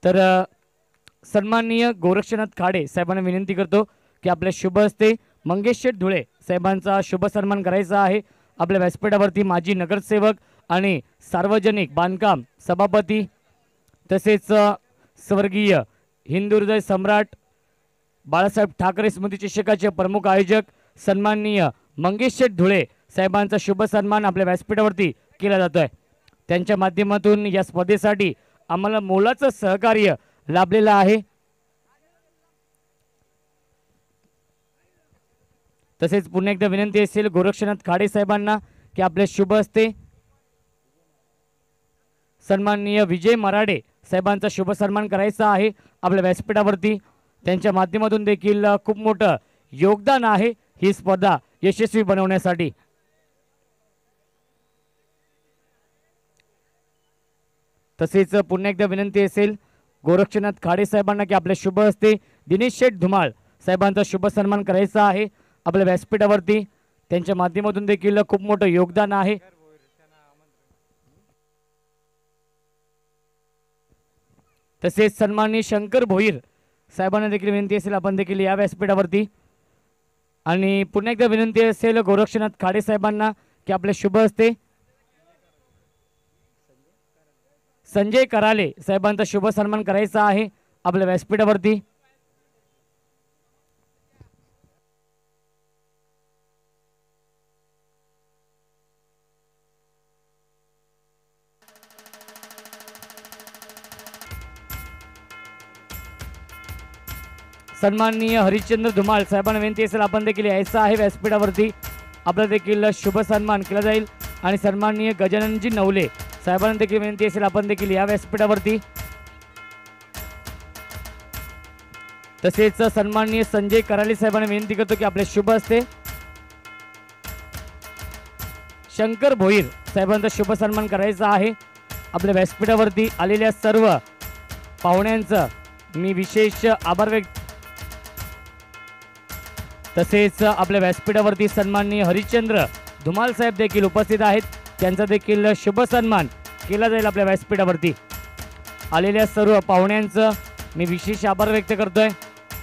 तर सन्माननीय गोरक्षनाथ खाडे साहेबांना विनंती करतो की आपल्या शुभ हस्ते मंगेश शेठ धुळे साहेबांचा शुभ सन्मान करायचा आहे। आपल्या व्यासपीठावरती माजी नगरसेवक आणि सार्वजनिक बांधकाम सभापती तसेच स्वर्गीय हिंदू हृदय सम्राट बाळासाहेब ठाकरे स्मृती चषकाचे प्रमुख आयोजक सन्माननीय मंगेश शेठ धुळे साहेबांचा शुभ सन्मान आपल्या व्यासपीठावरती केला जातोय। त्यांच्या माध्यमातून या स्पर्धेसाठी आम्हाला मोलाचं सहकार्य लाभलेलं आहे। तसेच पुन्हा एकदा विनंती असेल गोरक्षनाथ खाडे साहेबांना की आपल्या शुभ हस्ते सन्माननीय विजय मराडे साहेबांचा शुभ सन्मान करायचा आहे आपल्या व्यासपीठावरती। त्यांच्या माध्यमातून देखील खूप मोठं योगदान आहे ही स्पर्धा यशस्वी बनवण्यासाठी। तसेच पुन्हा एकदा विनंती असेल गोरक्षनाथ खाडे साहेबांना की आपल्या शुभ हस्ते दिनेश शेठ धुमाळ साहेबांचा शुभ सन्मान करायचा आहे आपल्या व्यासपीठावरती। त्यांच्या माध्यमातून देखील खूप मोठं योगदान आहे। तसेच सन्माननीय शंकर भोईर साहेबांना देखील विनंती असेल आपण देखील या व्यासपीठावरती। आणि पुन्हा एकदा विनंती असेल गोरक्षनाथ खाडे साहेबांना की आपल्या शुभ हस्ते संजय कराले साहेबांचा शुभ सन्मान करायचा आहे आपल्या व्यासपीठावरती। सन्माननीय हरिश्चंद्र धुमाळ साहेबांना विनंती असेल आपण देखील यायचं आहे व्यासपीठावरती, आपला देखील शुभ सन्मान केला जाईल। आणि सन्माननीय गजाननजी नवले साहेबांना देखील विनंती असेल आपण देखील या व्यासपीठावरती। तसेच सन्माननीय संजय कराले साहेबांना विनंती करतो की आपल्या शुभ हस्ते शंकर भोईर साहेबांचा शुभ सन्मान करायचा आहे आपल्या व्यासपीठावरती। आलेल्या सर्व पाहुण्यांचं मी विशेष आभार व्यक्त। तसेच आपल्या व्यासपीठावरती सन्माननीय हरिश्चंद्र धुमाल साहेब देखील उपस्थित आहेत, त्यांचा देखील शुभ सन्मान केला जाईल आपल्या व्यासपीठावरती। आलेल्या सर्व पाहुण्यांचं मी विशेष आभार व्यक्त करतोय।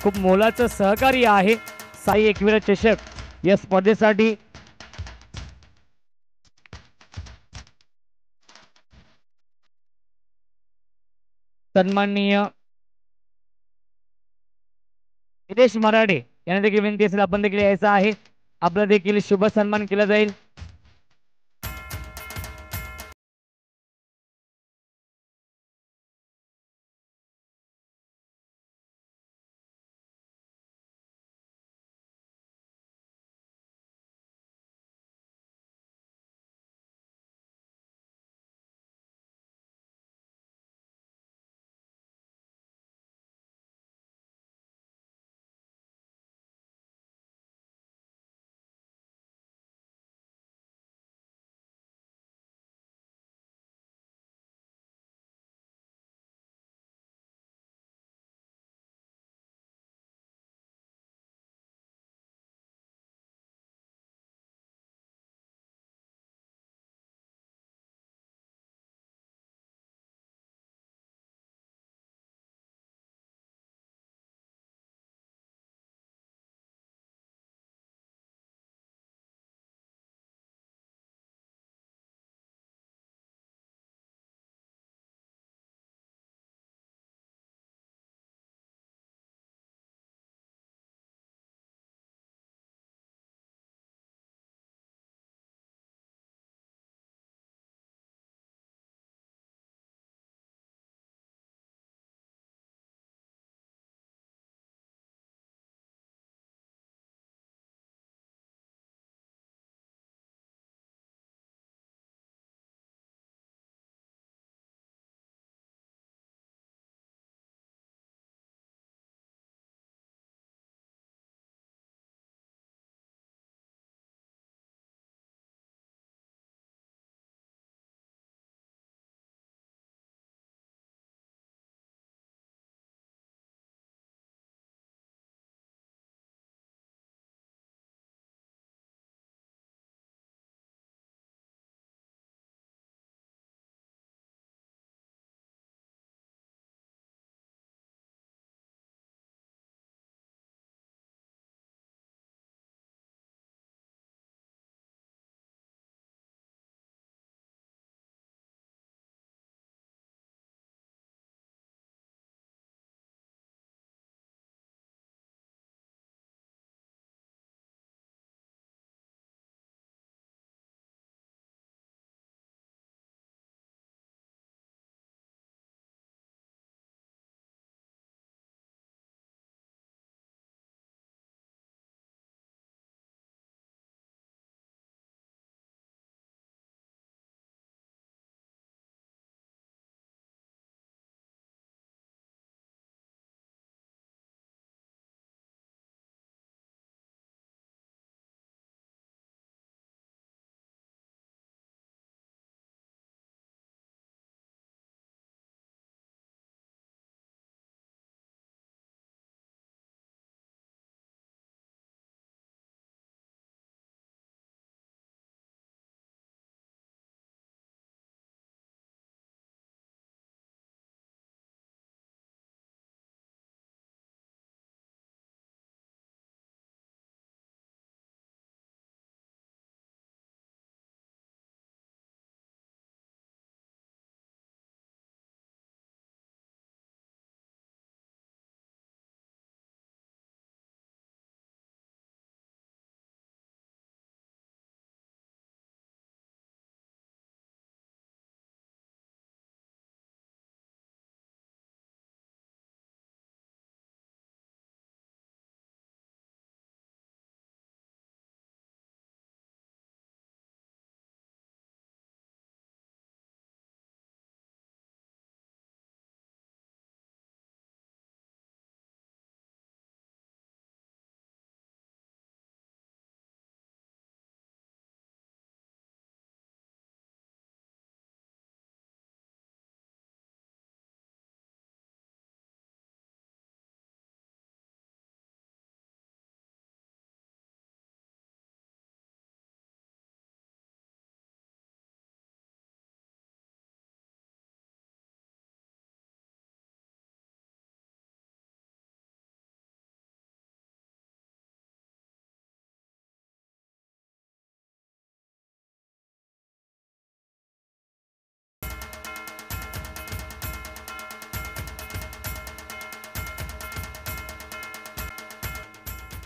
खूप मोलाचं सहकार्य आहे साई एकविरा चषक या स्पर्धेसाठी। सन्माननीय निलेश मराडे यांना देखील विनंती असेल आपण देखील यायचं आहे, आपला देखील शुभ सन्मान केला जाईल।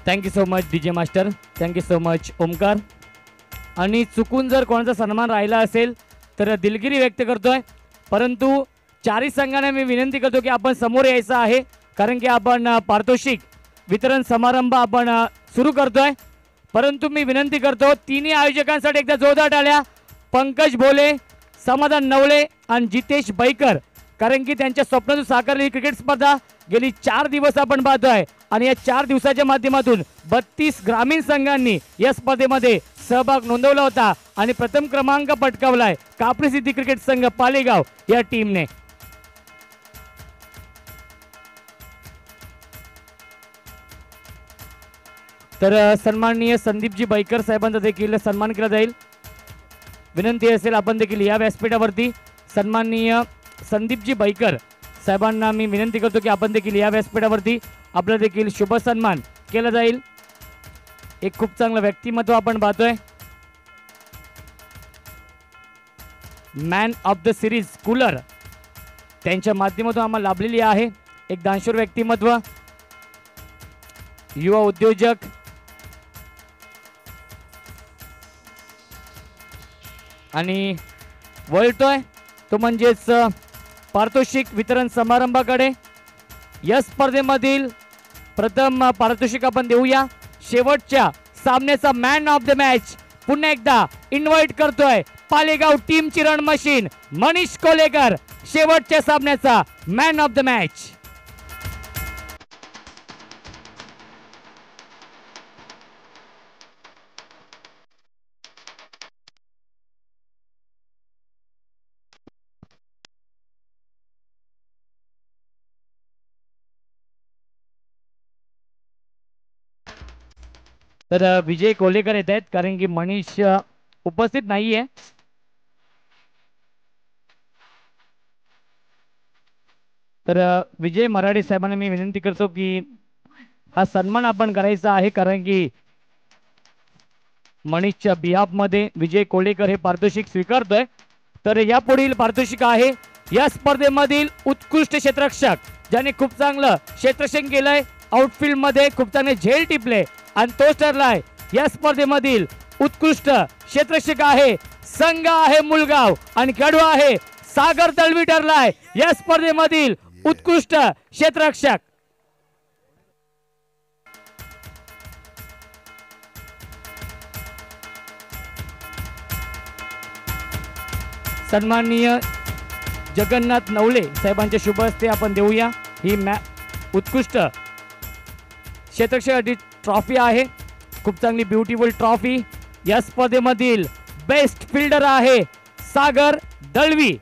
Thank you so much DJ master, thank you so much Omkar. आणि चुकून जर कोणाचा सन्मान राहिला असेल तर दिलगिरी व्यक्त करतोय, परंतु चारही संघांना मी विनंती करतो की आपण समोर यायचं आहे, कारण की आपण पारितोषिक वितरण समारंभ आपण सुरू करतोय. परंतु मी विनंती करतो तिन्ही आयोजकांसाठी एकदा जोरदार टाळ्या. पंकज भोले, समाधान नवले आणि जितेश बैकर, कारण की त्यांच्या स्वप्नातून साकारलेली क्रिकेट स्पर्धा गेली 4 दिवस आपण पाहतोय आणि या 4 दिवसाच्या माध्यमातून 32 ग्रामीण संघांनी या स्पर्धेमध्ये सहभाग नोंदवला होता आणि प्रथम क्रमांक पटकावलाय कापडी सिद्धी क्रिकेट संघ पालेगाव या टीमने. तर सन्माननीय संदीपजी बैकर साहेबांचा देखील सन्मान केला जाईल. विनंती असेल आपण देखील या व्यासपीठावरती सन्माननीय संदीपजी बैकर साहेबांना मी विनंती करतो की आपण देखील या व्यासपीठावरती आपला देखील शुभ सन्मान केला जाईल. एक खूप चांगलं व्यक्तिमत्व आपण पाहतोय. Man of the series cooler त्यांच्या माध्यमातून आम्हाला लाभलेली आहे. एक दानशूर व्यक्तिमत्व, युवा उद्योजक, आणि वळतोय तो म्हणजेच पारितोषिक वितरण समारंभाकडे. या स्पर्धेमधील प्रथम पारितोषिक आपण देऊया. शेवटच्या सामन्याचा मॅन ऑफ द मॅच पुन्हा एकदा इन्व्हाइट करतोय पालेगाव टीमची रण मशीन मनीष कोलेकर, शेवटच्या सामन्याचा मॅन ऑफ द मॅच. तर विजय कोलेकर येत आहेत, कारण की मनीष उपस्थित नाहीये. तर विजय मराठे साहेबांना मी विनंती करतो की हा सन्मान आपण करायचा आहे, कारण की मनीषच्या बिहाफ मध्ये विजय कोलेकर हे पारितोषिक स्वीकारतोय. तर यापुढील पारितोषिक आहे या स्पर्धेमधील उत्कृष्ट क्षेत्ररक्षक, ज्याने खूप चांगलं क्षेत्ररक्षण केलंय, आउटफील्ड मध्ये खूप चांगले झेल टिपले आणि तो ठरलाय या स्पर्धेमधील उत्कृष्ट क्षेत्ररक्षक आहे. संघ आहे मुलगाव आणि खेळाडू आहे सागर दळवी ठरलाय या स्पर्धेमधील उत्कृष्ट क्षेत्ररक्षक. सन्माननीय जगन्नाथ नवले साहेबांच्या शुभ हस्ते आपण देऊया ही उत्कृष्ट क्षेत्ररक्षक ट्रॉफी आहे. खूप चांगली ब्युटिफुल ट्रॉफी. या स्पर्धेमधील बेस्ट फिल्डर आहे सागर दळवी.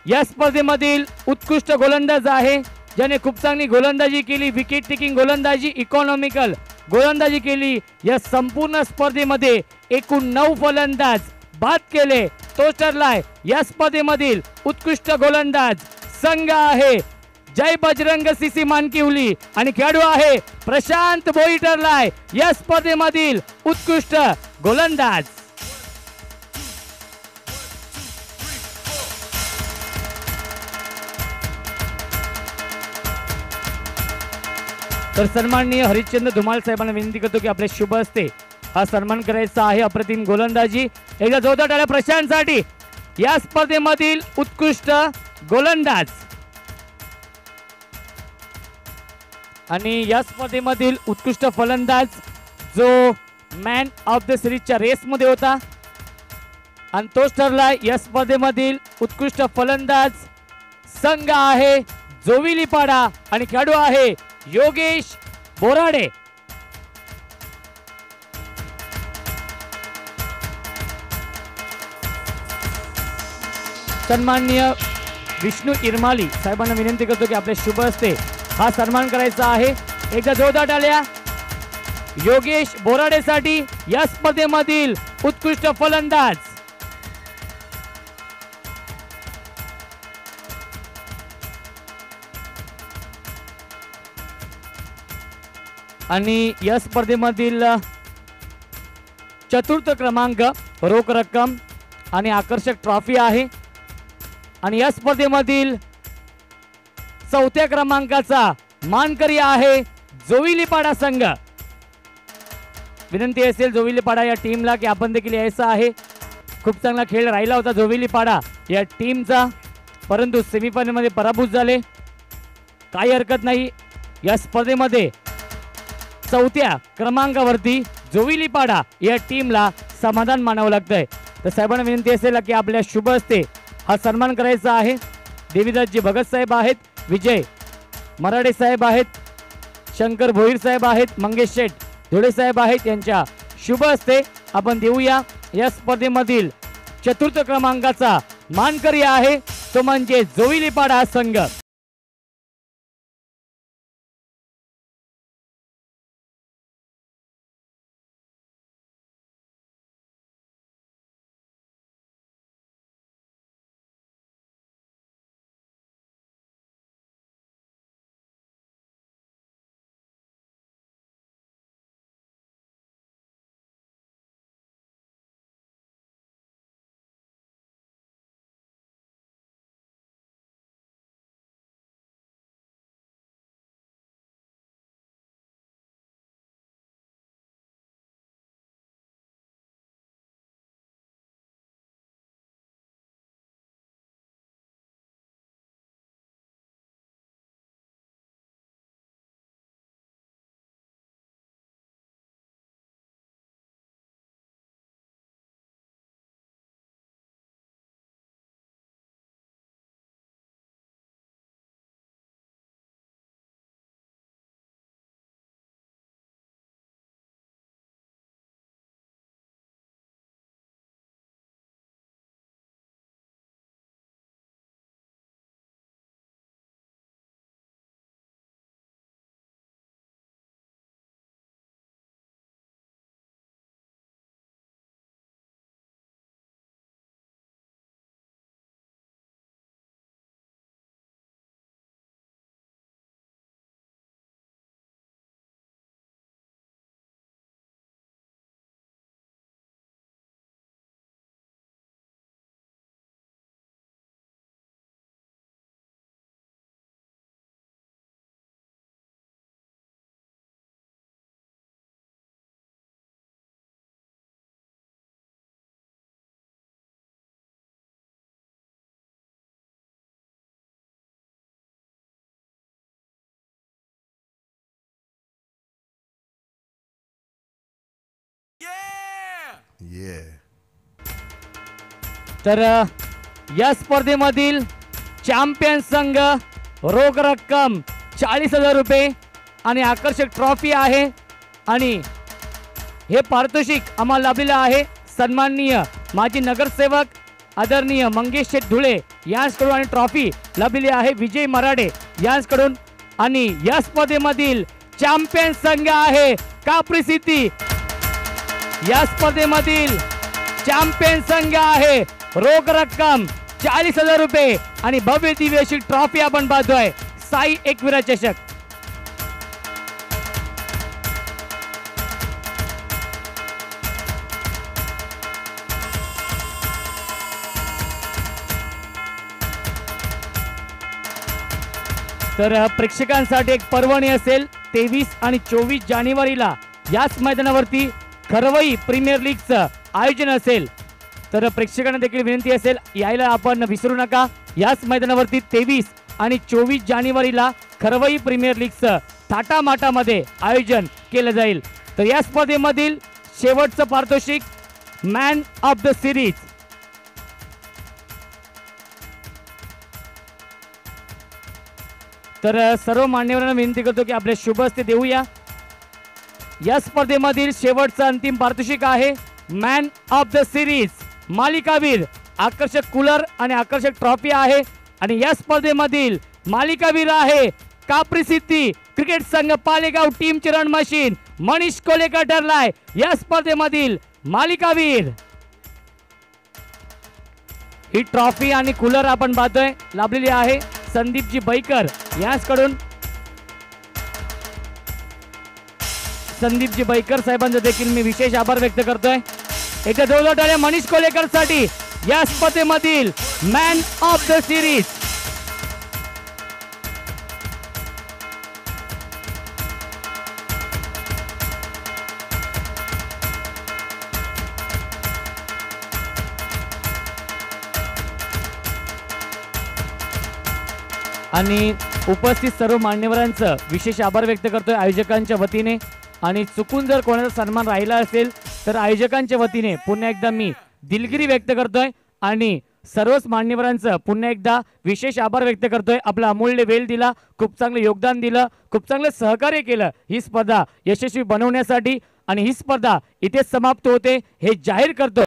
या स्पर्धेमधील उत्कृष्ट गोलंदाज आहे, ज्याने खूप चांगली गोलंदाजी केली, विकेट टेकिंग गोलंदाजी, इकॉनॉमिकल गोलंदाजी केली. या संपूर्ण स्पर्धेमध्ये एकूण 9 फलंदाज बाद केले, तो ठरलाय या स्पर्धेमधील उत्कृष्ट गोलंदाज. संघ आहे जय बजरंग सीसी मानकिवली आणि खेळाडू आहे प्रशांत भोई ठरलाय या स्पर्धेमधील उत्कृष्ट गोलंदाज. तर सन्माननीय हरिश्चंद्र धुमाळ साहेबांना विनंती करतो की आपल्या शुभ हस्ते हा सन्मान करायचा आहे. अप्रतिम गोलंदाजी. एकदा जोरदार टाळ्या प्रशांतसाठी, या स्पर्धेमधील उत्कृष्ट गोलंदाज. आणि या स्पर्धेमधील उत्कृष्ट फलंदाज जो मॅन ऑफ द सिरीजच्या रेसमध्ये होता आणि तोच ठरला या स्पर्धेमधील उत्कृष्ट फलंदाज. संघ आहे जोविलीपाडा आणि खेळाडू आहे योगेश बोराडे. सन्माननीय विष्णू इरमाली साहेबांना विनंती करतो की आपल्या शुभ हस्ते हा सन्मान करायचा आहे. एकदा जोरदार टाळ्या योगेश बोराडेसाठी, या स्पर्धेमधील उत्कृष्ट फलंदाज. आणि या स्पर्धेमधील चतुर्थ क्रमांक रोख रक्कम आणि आकर्षक ट्रॉफी आहे. आणि या स्पर्धेमधील चौथ्या क्रमांकाचा मानकरी आहे जोविलीपाडा संघ. विनंती असेल जोविलीपाडा या टीमला की आपण देखील यायचं आहे. खूप चांगला खेळ राहिला होता जोविलीपाडा या टीमचा, परंतु सेमीफायनल मध्ये पराभूत झाले. काही हरकत नाही. या स्पर्धेमध्ये चौथ्या क्रमांकावरती जोविलीपाडा या टीमला समाधान मानावं लागतंय. तर साहेबांना विनंती असेल की आपल्या शुभ हस्ते हा सन्मान करायचा आहे. देवीदासजी भगत साहेब आहेत, विजय मराठे साहेब आहेत, शंकर भोईर साहेब आहेत, मंगेश शेठ धुळे साहेब आहेत. यांच्या शुभ हस्ते आपण देऊया. या स्पर्धेमधील चतुर्थ क्रमांकाचा मानकरी आहे तो म्हणजे जोविलीपाडा संघ. तर या स्पर्धेमधील चॅम्पियन संघ रोख रक्कम 40,000 रुपये आणि आकर्षक ट्रॉफी आहे. आणि हे पारितोषिक आम्हाला लाभलेलं आहे सन्माननीय माजी नगरसेवक आदरणीय मंगेश शेठ धुळे यांच्याकडून, आणि ट्रॉफी लाभलेली आहे विजय मराठे यांच्याकडून. आणि या स्पर्धेमधील चॅम्पियन संघ आहे कापरी सिटी. या स्पर्धेमधील चॅम्पियन संघ आहे रोख रक्कम 40,000 रुपये आणि भव्य दिव्य अशी ट्रॉफी आपण पाहतोय साई एकविरा चषक. तर प्रेक्षकांसाठी एक पर्वणी असेल. 23 आणि 24 जानेवारीला याच मैदानावरती खरवई प्रीमियर लीगचं आयोजन असेल. तर प्रेक्षकांना देखील विनंती असेल यायला आपण विसरू नका. याच मैदानावरती 23 आणि 24 जानेवारीला खरवई प्रीमियर लीगचं थाटामाटामध्ये आयोजन केलं जाईल. तर या स्पर्धेमधील शेवटचं पारितोषिक मॅन ऑफ द सिरीज. तर सर्व मान्यवरांना विनंती करतो की आपले शुभ हस्ते देऊया. या स्पर्धेमधील शेवटचं अंतिम पारितोषिक आहे मॅन ऑफ द सिरीज मालिकावीर. आकर्षक कूलर आणि आकर्षक ट्रॉफी आहे. आणि या स्पर्धेमधील मालिकावीर आहे कापरी सिटी क्रिकेट संघ पालेगाव टीमची रन मशीन मनीष कोलेकर ठरलाय या स्पर्धेमधील मालिकावीर. ही ट्रॉफी आणि कूलर आपण पाहतोय लाभलेली आहे संदीपजी बैकर यांच्याकडून. संदीपजी बैकर साहेबांचा देखील मी विशेष आभार व्यक्त करतोय. एकदा जोरदार टाळ्या मनीष कोलेकर साठी या स्पर्धेमधील मॅन ऑफ द सिरीज. आणि उपस्थित सर्व मान्यवरांचं विशेष आभार व्यक्त करतोय आयोजकांच्या वतीने। आणि चुकून जर कोणाचा सन्मान राहिला असेल तर आयोजकांच्या वतीने पुन्हा एकदा मी दिलगिरी व्यक्त करतोय आणि सर्वच मान्यवरांचं पुन्हा एकदा विशेष आभार व्यक्त करतोय। आपला अमूल्य वेळ दिला, खूप चांगलं योगदान दिलं, खूप चांगलं सहकार्य केलं ही स्पर्धा यशस्वी बनवण्यासाठी। आणि ही स्पर्धा इथेच समाप्त होते हे जाहीर करतो।